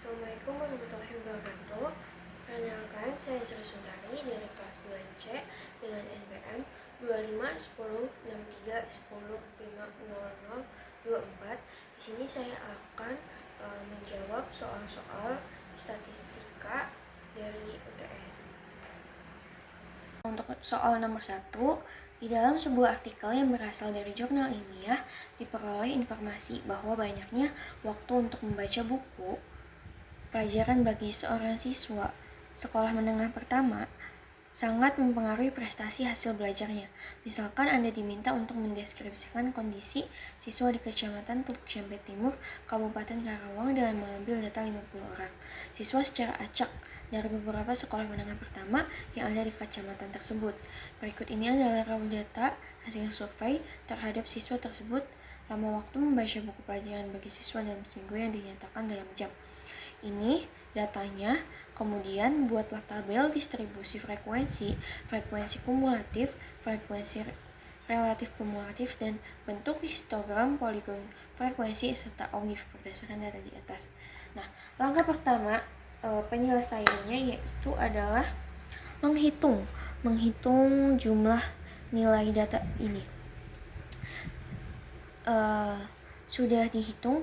Assalamualaikum warahmatullahi wabarakatuh. Perkenalkan, saya Sri Suntari dari kelas 2C dengan NPM 251063105024. Di sini saya akan menjawab soal-soal statistika dari UTS. Untuk soal nomor 1, di dalam sebuah artikel yang berasal dari jurnal ilmiah, diperoleh informasi bahwa banyaknya waktu untuk membaca buku pelajaran bagi seorang siswa sekolah menengah pertama sangat mempengaruhi prestasi hasil belajarnya. Misalkan Anda diminta untuk mendeskripsikan kondisi siswa di Kecamatan Teluk Jambe Timur, Kabupaten Karawang dengan mengambil data 50 orang siswa secara acak dari beberapa sekolah menengah pertama yang ada di kecamatan tersebut. Berikut ini adalah raw data hasil survei terhadap siswa tersebut. Lama waktu membaca buku pelajaran bagi siswa dalam seminggu yang dinyatakan dalam jam. Ini datanya, kemudian buatlah tabel distribusi frekuensi, frekuensi kumulatif, frekuensi relatif kumulatif, dan bentuk histogram poligon frekuensi serta OGIF berdasarkan data di atas. Nah, langkah pertama penyelesaiannya yaitu adalah menghitung jumlah nilai data ini.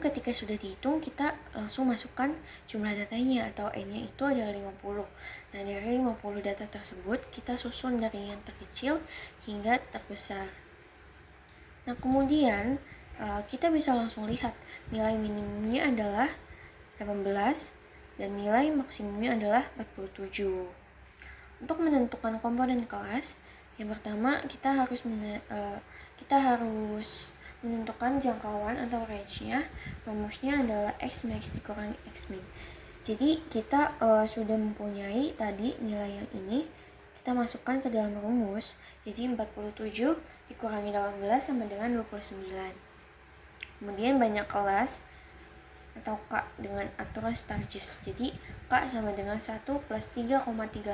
Ketika sudah dihitung, kita langsung masukkan jumlah datanya atau N-nya itu adalah 50. Nah, dari 50 data tersebut, kita susun dari yang terkecil hingga terbesar. Nah, kemudian kita bisa langsung lihat nilai minimumnya adalah 18 dan nilai maksimumnya adalah 47. Untuk menentukan komponen kelas, yang pertama kita harus menentukan jangkauan atau range-nya. Rumusnya adalah X max dikurangi X min. Jadi kita sudah mempunyai tadi nilai yang ini, kita masukkan ke dalam rumus. Jadi 47 dikurangi 18 sama dengan 29. Kemudian banyak kelas atau K dengan aturan Sturges. Jadi K sama dengan 1 plus 3,3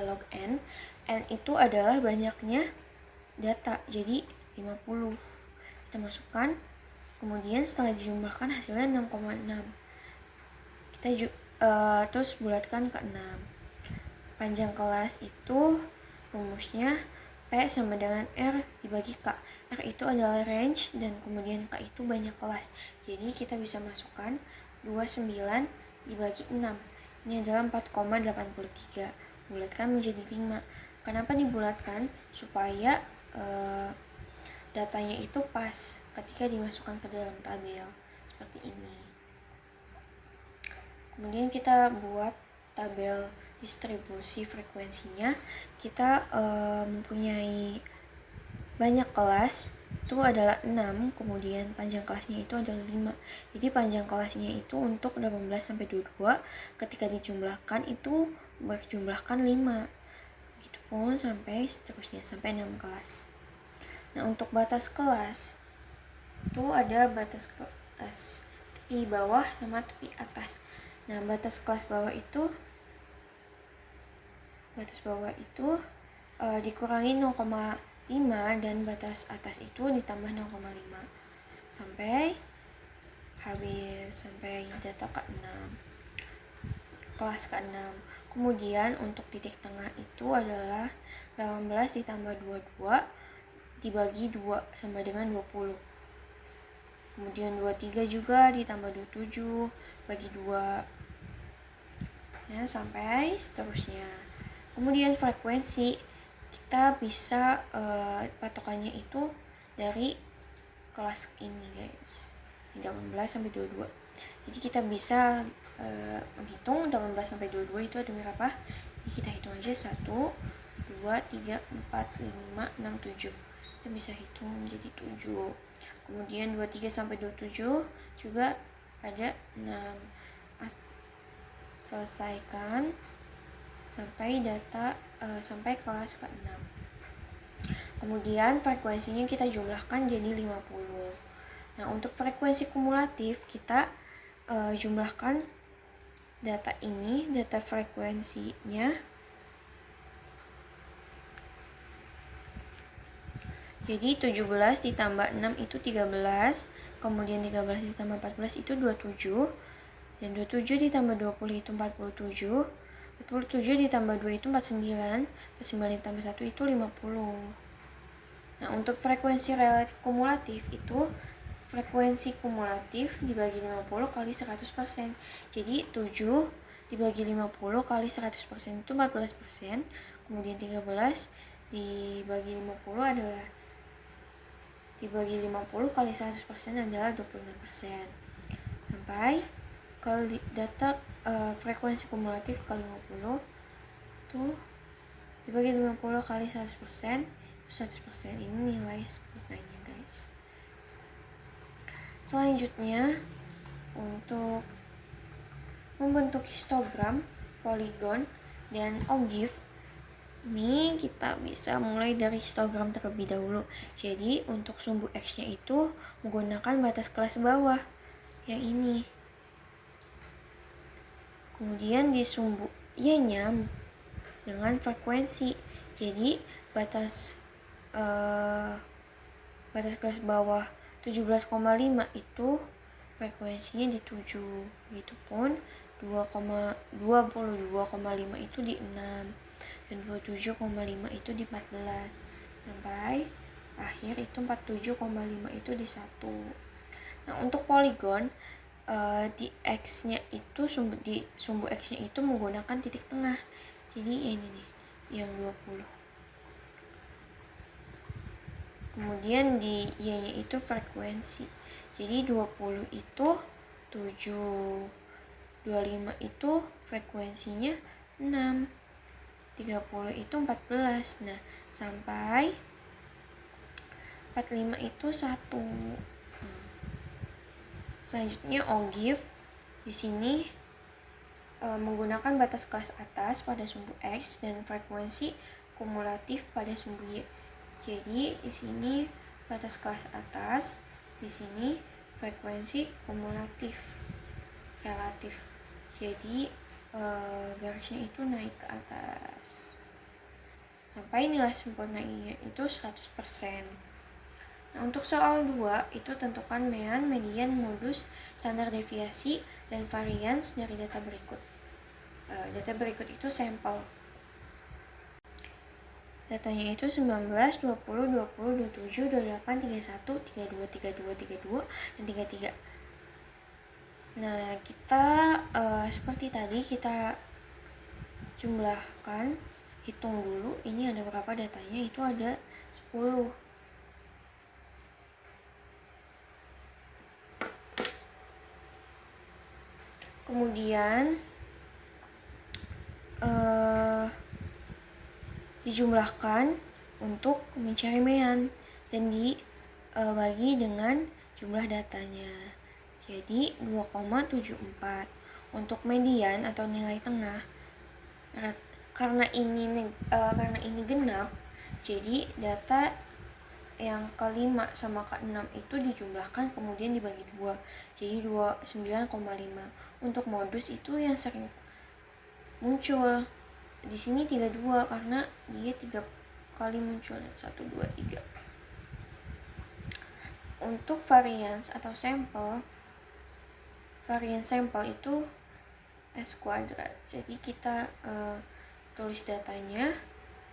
log N. N itu adalah banyaknya data, jadi 50. Kita masukkan, kemudian setelah dijumlahkan hasilnya 6,6. Kita terus bulatkan ke 6. Panjang kelas itu rumusnya P sama dengan R dibagi K. R itu adalah range dan kemudian K itu banyak kelas. Jadi kita bisa masukkan 29 dibagi 6. Ini adalah 4,83. Bulatkan menjadi 5. Kenapa dibulatkan? Supaya datanya itu pas ketika dimasukkan ke dalam tabel seperti ini. Kemudian kita buat tabel distribusi frekuensinya. Kita mempunyai banyak kelas itu adalah 6, kemudian panjang kelasnya itu adalah 5. Jadi panjang kelasnya itu untuk 18 sampai 22 ketika dijumlahkan itu berjumlahkan 5. Begitupun sampai seterusnya sampai 6 kelas. Nah, untuk batas kelas itu ada batas kelas tepi bawah sama tepi atas. Nah, batas kelas bawah itu dikurangi 0,5 dan batas atas itu ditambah 0,5 sampai habis, sampai data ke-6, kelas ke-6. Kemudian untuk titik tengah itu adalah 18 ditambah 22 dibagi 2 sama dengan 20. Kemudian 23 juga ditambah 27 bagi 2. Ya, sampai seterusnya. Kemudian frekuensi kita bisa patokannya itu dari kelas ini, guys. 18 sampai 22. Jadi kita bisa menghitung 18 sampai 22 itu ada berapa? Jadi kita hitung aja 1 2 3 4 5 6 7. Kita bisa hitung jadi 7. Kemudian 23 sampai 27 juga ada 6. Selesaikan sampai sampai kelas ke-6. Kemudian frekuensinya kita jumlahkan jadi 50. Nah, untuk frekuensi kumulatif kita jumlahkan data ini, data frekuensinya. Jadi 17 ditambah 6 itu 13, kemudian 13 ditambah 14 itu 27, Dan 27 ditambah 20 itu 47. 47 ditambah 2 itu 49. 49 ditambah 1 itu 50. Nah, untuk frekuensi relatif kumulatif itu frekuensi kumulatif dibagi 50 kali 100%. Jadi 7 dibagi 50 kali 100% itu 14%. Kemudian 13 dibagi 50 adalah dibagi 50 kali 100% adalah 26%. Sampai kali data frekuensi kumulatif kali 50 tuh dibagi 50 kali 100%, 100% ini nilai sempurnanya, guys. Selanjutnya, untuk membentuk histogram, poligon, dan ogive, ini kita bisa mulai dari histogram terlebih dahulu. Jadi untuk sumbu X-nya itu menggunakan batas kelas bawah yang ini. Kemudian di sumbu Y-nya dengan frekuensi. Jadi batas kelas bawah 17,5 itu frekuensinya di 7. Begitupun 22,5 itu di 6 dan 27,5 itu di 14 sampai akhir itu 47,5 itu di 1. Nah, untuk poligon di X-nya itu sumbu X-nya itu menggunakan titik tengah. Jadi ini nih yang 20. Kemudian di Y-nya itu frekuensi. Jadi 20 itu 7. 25 itu frekuensinya 6. 30 itu 14. Nah, sampai 45 itu 1. Selanjutnya ogive di sini menggunakan batas kelas atas pada sumbu X dan frekuensi kumulatif pada sumbu Y. Jadi di sini batas kelas atas, di sini frekuensi kumulatif relatif. Jadi garisnya itu naik ke atas sampai nilai sempurnanya itu 100%. Nah, untuk soal 2 itu tentukan mean, median, modus, standar deviasi, dan varians dari data berikut. Data berikut itu sampel. Datanya itu 19, 20, 20, 27, 28, 31, 32, 32, 32, dan 33. Nah, kita seperti tadi kita jumlahkan, hitung dulu ini ada berapa datanya, itu ada 10. Kemudian dijumlahkan untuk mencari mean dan dibagi dengan jumlah datanya. Jadi 2,74. Untuk median atau nilai tengah, karena ini genap, jadi data yang ke-5 sama ke-6 itu dijumlahkan kemudian dibagi 2. Jadi 29,5. Untuk modus itu yang sering muncul di sini 32 karena dia 3 kali muncul, 1, 2, 3. Untuk varians atau sampel, varians sampel itu S kuadrat. Jadi kita tulis datanya,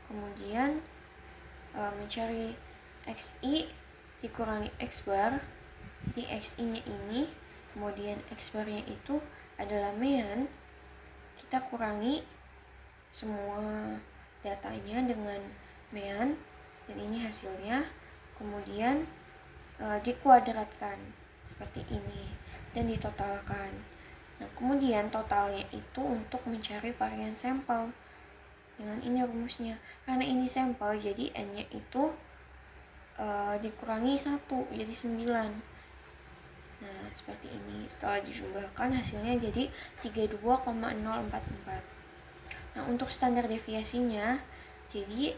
kemudian mencari XI dikurangi X bar. Jadi XI nya ini, kemudian X bar nya itu adalah mean. Kita kurangi semua datanya dengan mean dan ini hasilnya, kemudian dikuadratkan seperti ini dan ditotalkan. Nah, kemudian totalnya itu untuk mencari varian sampel. Dengan ini rumusnya, karena ini sampel jadi n nya itu dikurangi 1 jadi 9. Nah, seperti ini. Setelah dijumlahkan hasilnya jadi 32,044. Nah, untuk standar deviasinya, jadi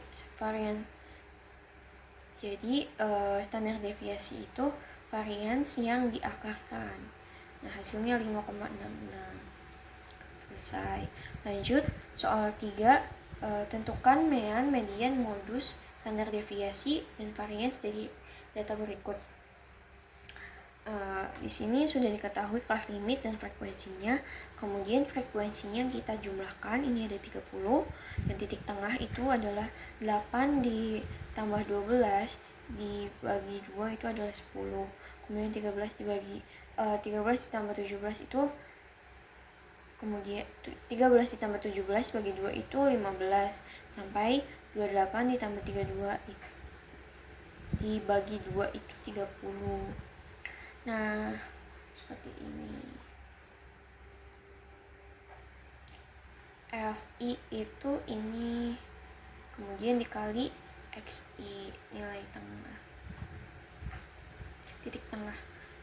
standar deviasi itu varians yang diakarkan. Nah, hasilnya 5,66. Selesai. Lanjut, soal 3, tentukan mean, median, modus, standar deviasi, dan varians dari data berikut. Di sini sudah diketahui kelas limit dan frekuensinya. Kemudian frekuensinya kita jumlahkan, ini ada 30. Dan titik tengah itu adalah 8 ditambah 12 dibagi 2 itu adalah 10. Kemudian 13 ditambah 17 itu, kemudian 13 ditambah 17 bagi 2 itu 15, sampai 28 ditambah 32 dibagi 2 itu 30. Nah, seperti ini. FI itu ini, kemudian dikali XI, nilai tengah, titik tengah.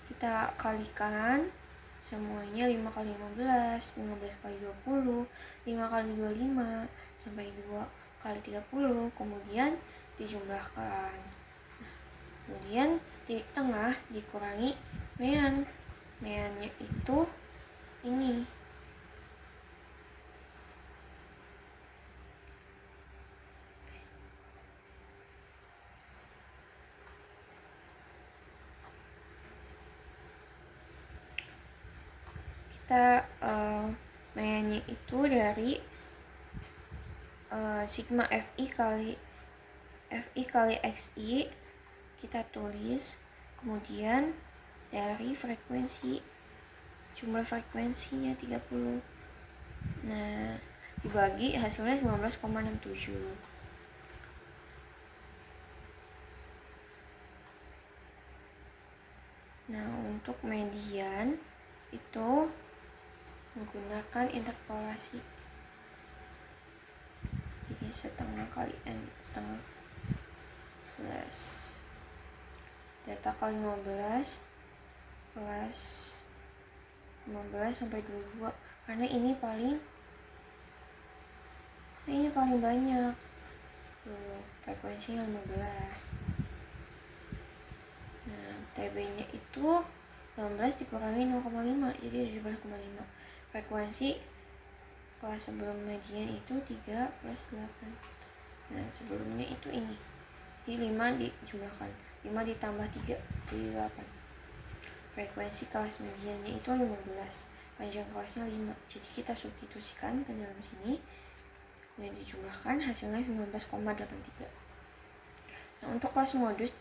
Kita kalikan semuanya, 5 kali 15, 15 kali 20, 5 kali 25, sampai 2 kali 30, kemudian dijumlahkan. Kemudian titik tengah dikurangi mean. Meannya itu ini. Kita meannya itu dari sigma FI kali XI kita tulis, kemudian dari frekuensi, jumlah frekuensinya 30. Nah, dibagi hasilnya 19,67. Nah, untuk median itu menggunakan interpolasi. Jadi setengah kali N setengah plus data kali 15 kelas 15 sampai 22, karena ini paling banyak. Frekuensinya 15. Nah, TB nya itu 16 dikurangi 0,5, jadi 17,5. Frekuensi kelas sebelum median itu 3 plus 8. Nah, sebelumnya itu ini, di 5 dijumlahkan, 5 ditambah 3 jadi 8. Frekuensi kelas mediannya itu 15, panjang kelasnya 5, jadi kita substitusikan ke dalam sini, kemudian dijumlahkan, hasilnya 19,83. Nah, untuk kelas modus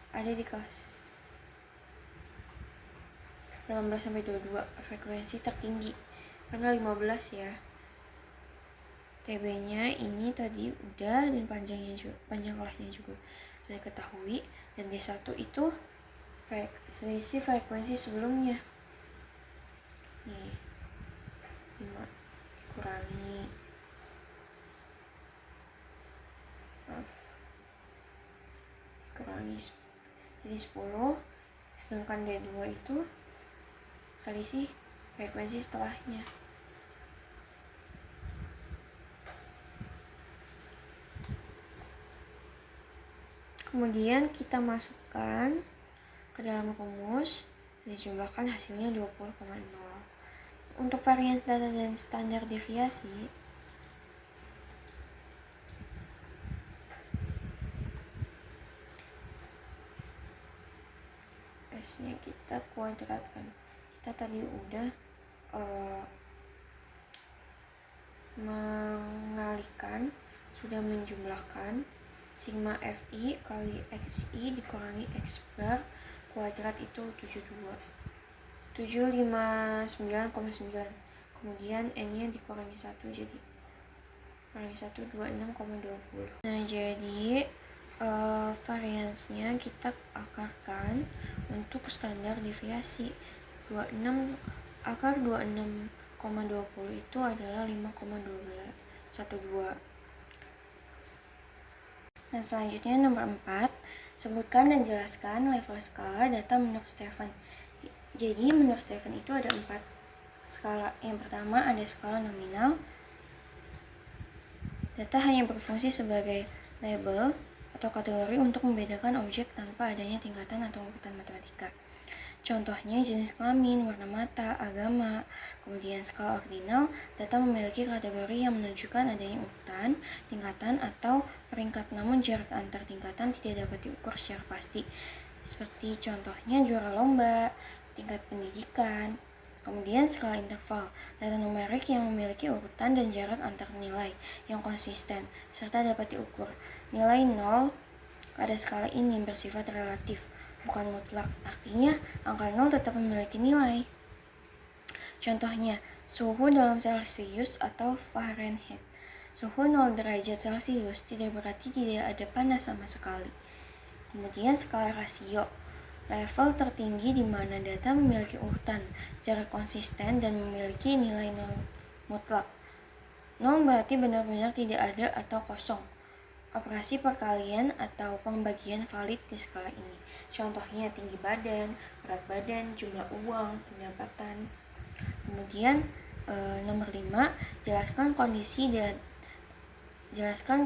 ada di kelas 18 sampai 22, frekuensi tertinggi karena 15 ya. TB-nya ini tadi udah, dan panjang kelasnya juga sudah diketahui, dan D1 itu selisih frekuensi sebelumnya. Nih, 5 dikurangi jadi 10, sedangkan D2 itu selisih frekuensi setelahnya. Kemudian kita masukkan ke dalam rumus, dijumlahkan hasilnya 20,0. Untuk varians data dan standar deviasi, S-nya kita kuadratkan. Kita tadi udah mengalihkan, sudah menjumlahkan sigma FI kali XI dikurangi X bar kuadrat itu 759,9. Kemudian N-nya dikurangi 1, jadi kurangi 1, 26,20. Nah, jadi variansnya kita akarkan untuk standar deviasi. 26 itu adalah 5,12. Nah, selanjutnya nomor 4, sebutkan dan jelaskan level skala data menurut Stephen. Jadi menurut Stephen itu ada 4 skala. Yang pertama ada skala nominal. Data hanya berfungsi sebagai label atau kategori untuk membedakan objek tanpa adanya tingkatan atau urutan matematika. Contohnya jenis kelamin, warna mata, agama. Kemudian skala ordinal, data memiliki kategori yang menunjukkan adanya urutan, tingkatan, atau peringkat, namun jarak antar tingkatan tidak dapat diukur secara pasti. seperti contohnya juara lomba, tingkat pendidikan. Kemudian skala interval, data numerik yang memiliki urutan dan jarak antar nilai yang konsisten, serta dapat diukur. Nilai 0 pada skala ini bersifat relatif, bukan mutlak, artinya angka 0 tetap memiliki nilai. Contohnya, suhu dalam Celcius atau Fahrenheit. Suhu 0 derajat Celcius tidak berarti tidak ada panas sama sekali. Kemudian skala rasio, level tertinggi di mana data memiliki urutan, jarak konsisten, dan memiliki nilai 0 mutlak. 0 berarti benar-benar tidak ada atau kosong. Operasi perkalian atau pembagian valid di skala ini. Contohnya tinggi badan, berat badan, jumlah uang, pendapatan. Kemudian nomor 5, jelaskan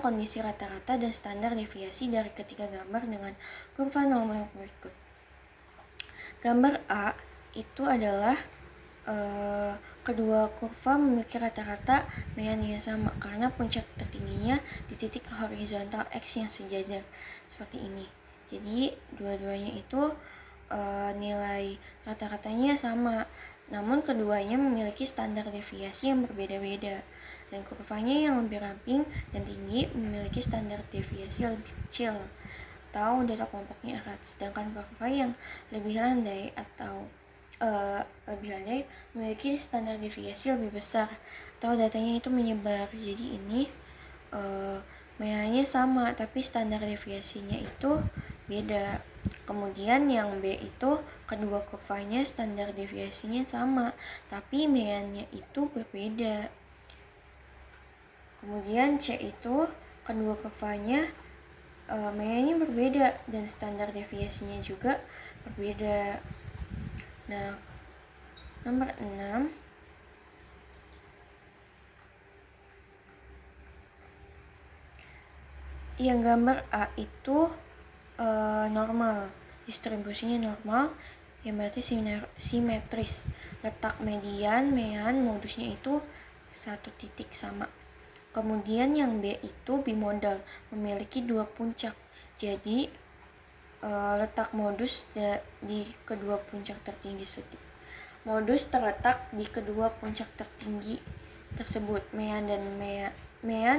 kondisi rata-rata dan standar deviasi dari ketiga gambar dengan kurva nomor berikut. Gambar A itu adalah kedua kurva memiliki rata-rata mean yang sama karena puncak tertingginya di titik horizontal X yang sejajar seperti ini. Jadi dua-duanya itu nilai rata-ratanya sama, namun keduanya memiliki standar deviasi yang berbeda-beda, dan kurvanya yang lebih ramping dan tinggi memiliki standar deviasi lebih kecil atau data kelompoknya erat, sedangkan kurva yang lebih landai memiliki standar deviasi lebih besar atau datanya itu menyebar. Jadi ini meanya sama tapi standar deviasinya itu beda. Kemudian yang B itu kedua kurvanya standar deviasinya sama tapi meannya itu berbeda. Kemudian C itu kedua kurvanya meannya berbeda dan standar deviasinya juga berbeda. Nah, nomor 6, yang gambar A itu normal, distribusinya normal, yang berarti simetris. Letak median, mean, modusnya itu satu titik sama. Kemudian yang B itu bimodal, memiliki dua puncak. Jadi letak modus di kedua puncak tertinggi modus terletak di kedua puncak tertinggi tersebut. Mean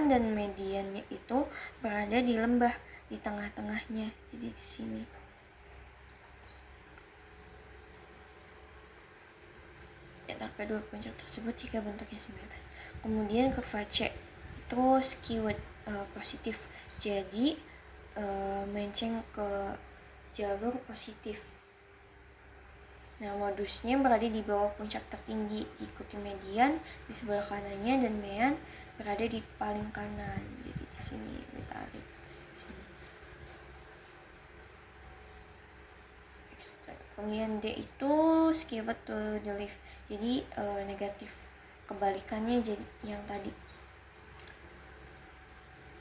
dan mediannya itu berada di lembah di tengah-tengahnya, jadi di sini. Letak kedua puncak tersebut jika bentuknya simetris. Kemudian kurva C itu skewed, positif, jadi menceng ke jalur positif. Nah, modusnya berada di bawah puncak tertinggi, diikuti median di sebelah kanannya dan mean berada di paling kanan. Jadi di sini ditarik ke sini. Kemudian D itu skewed to the left, jadi negatif, kebalikannya jadi yang tadi.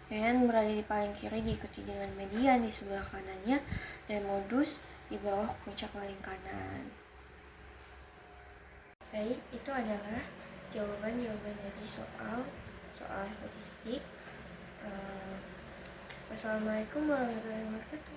Mean berada di paling kiri diikuti dengan median di sebelah kanannya dan modus di bawah puncak paling kanan. Baik, itu adalah jawaban-jawaban dari soal statistik. Wassalamualaikum warahmatullahi wabarakatuh.